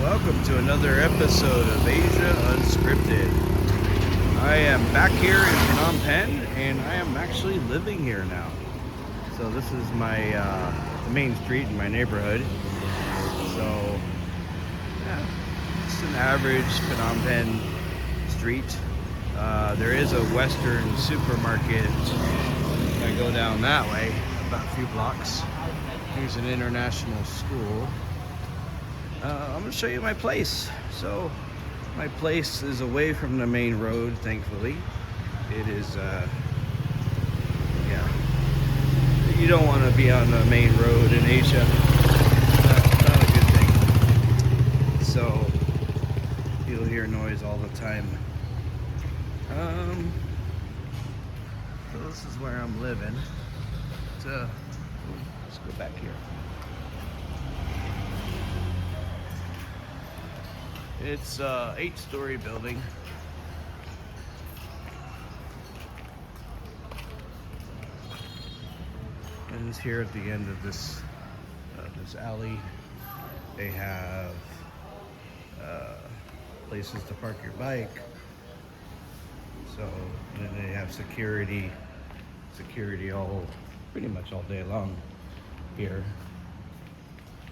welcome to another episode of Asia Unscripted. I am back here in Phnom Penh, and I am actually living here now. So this is my the main street in my neighborhood. So yeah, it's an average Phnom Penh street. There is a Western supermarket. If I go down that way, about a few blocks, here's an international school. I'm going to show you my place. So my place is away from the main road, thankfully. It is, yeah, you don't want to be on the main road in Asia. Not a good thing. So you'll hear noise all the time. So this is where I'm living. Let's go back here. It's an 8-story building. And it's here at the end of this alley. They have places to park your bike. So and then they have security pretty much all day long here.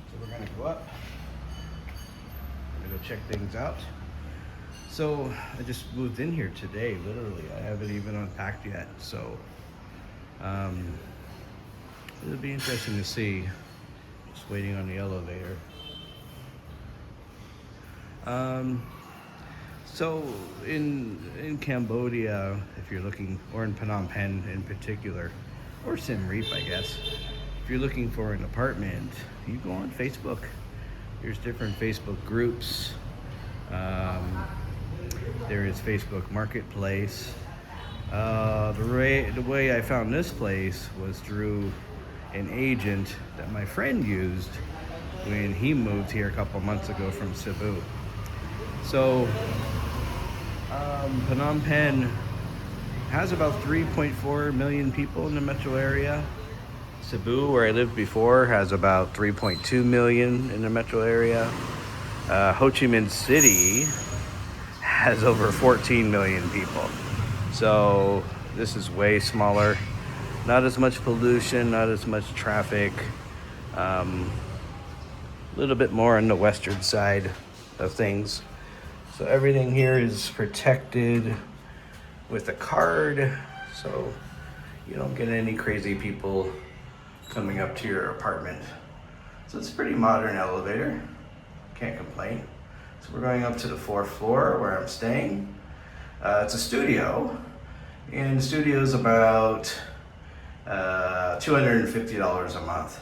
So we're gonna go up. Go check things out. So I just moved in here today, literally. I haven't even unpacked yet, so it'll be interesting to see. Just waiting on the elevator. So in Cambodia, if you're looking, or in Phnom Penh in particular, or Siem Reap, I guess, if you're looking for an apartment, you go on Facebook. There's different Facebook groups. There is Facebook Marketplace. The way I found this place was through an agent that my friend used when he moved here a couple months ago from Cebu. So Phnom Penh has about 3.4 million people in the metro area. Cebu, where I lived before, has about 3.2 million in the metro area. Ho Chi Minh City has over 14 million people. So this is way smaller. Not as much pollution, not as much traffic. A little bit more on the western side of things. So everything here is protected with a card. So you don't get any crazy people coming up to your apartment. So it's a pretty modern elevator. Can't complain. So we're going up to the 4th floor where I'm staying. It's a studio, and the studio is about $250 a month,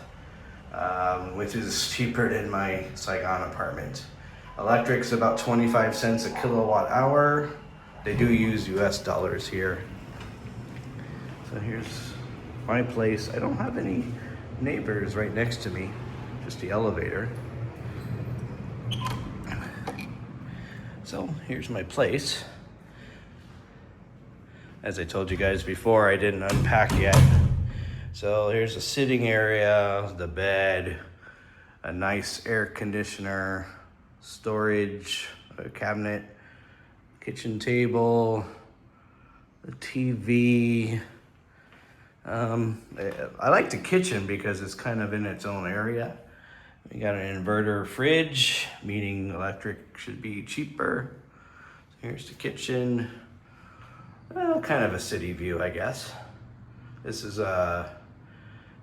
which is cheaper than my Saigon apartment. Electric's about 25 cents a kilowatt hour. They do use US dollars here. So here's my place. I don't have any neighbors right next to me, just the elevator. So here's my place. As I told you guys before, I didn't unpack yet. So here's a sitting area, the bed, a nice air conditioner, storage, a cabinet, kitchen table, a TV. I like the kitchen because it's kind of in its own area. We got an inverter fridge, meaning electric should be cheaper. So here's the kitchen. Well, kind of a city view, I guess. This is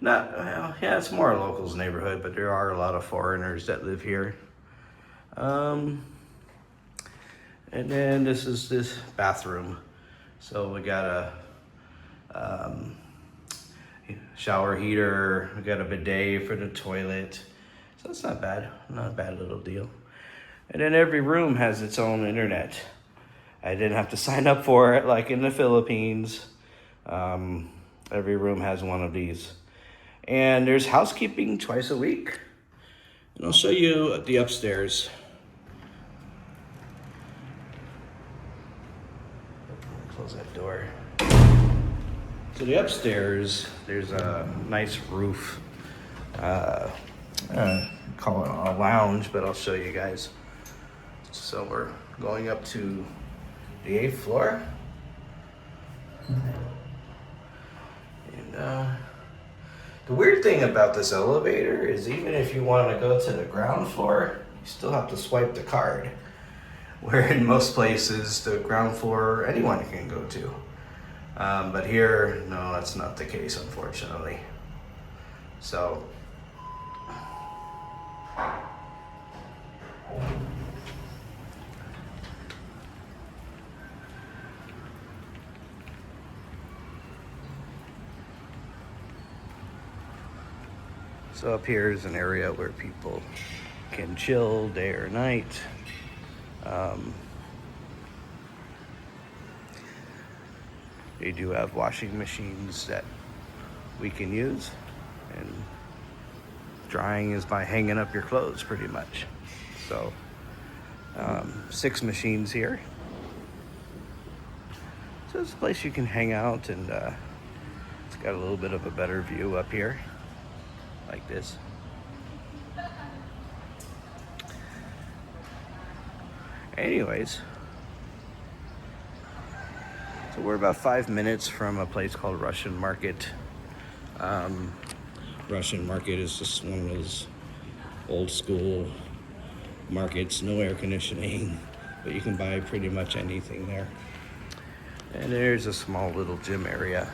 it's more a locals neighborhood, but there are a lot of foreigners that live here. And then this is this bathroom. So we got a shower heater, we got a bidet for the toilet. So it's not bad, not a bad little deal. And then every room has its own internet. I didn't have to sign up for it like in the Philippines. Every room has one of these. And there's housekeeping twice a week. And I'll show you the upstairs. Close that door. So the upstairs, there's a nice roof. Call it a lounge, but I'll show you guys So we're going up to the 8th floor. And the weird thing about this elevator is even if you want to go to the ground floor, you still have to swipe the card. Where in most places, the ground floor, anyone can go to. But here, no, that's not the case, unfortunately. So, up here is an area where people can chill day or night. They do have washing machines that we can use, and drying is by hanging up your clothes pretty much. So 6 machines here. So it's a place you can hang out, and it's got a little bit of a better view up here like this. Anyways, so we're about 5 minutes from a place called Russian Market. Russian Market is just one of those old school markets, no air conditioning, but you can buy pretty much anything there. And there's a small little gym area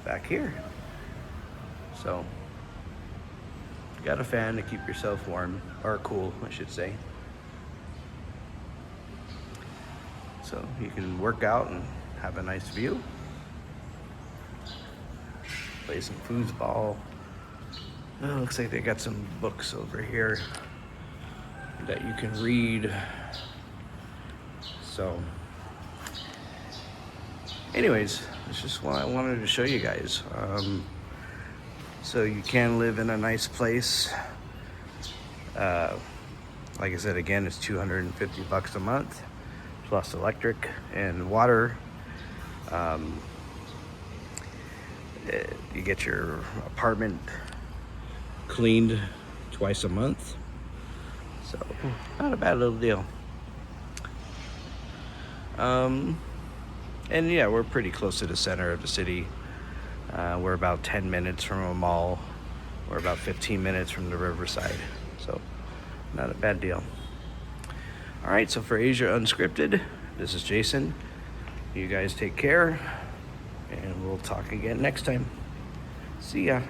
back here. So, got a fan to keep yourself warm, or cool, I should say. So you can work out and have a nice view. Play some foosball. Oh, looks like they got some books over here that you can read. So, anyways, that's just what I wanted to show you guys. So you can live in a nice place. Like I said, again, it's $250 a month. Plus electric and water. You get your apartment cleaned twice a month. So, not a bad little deal. And yeah, we're pretty close to the center of the city. We're about 10 minutes from a mall. We're about 15 minutes from the riverside. So, not a bad deal. All right, so for Asia Unscripted, this is Jason. You guys take care, and we'll talk again next time. See ya.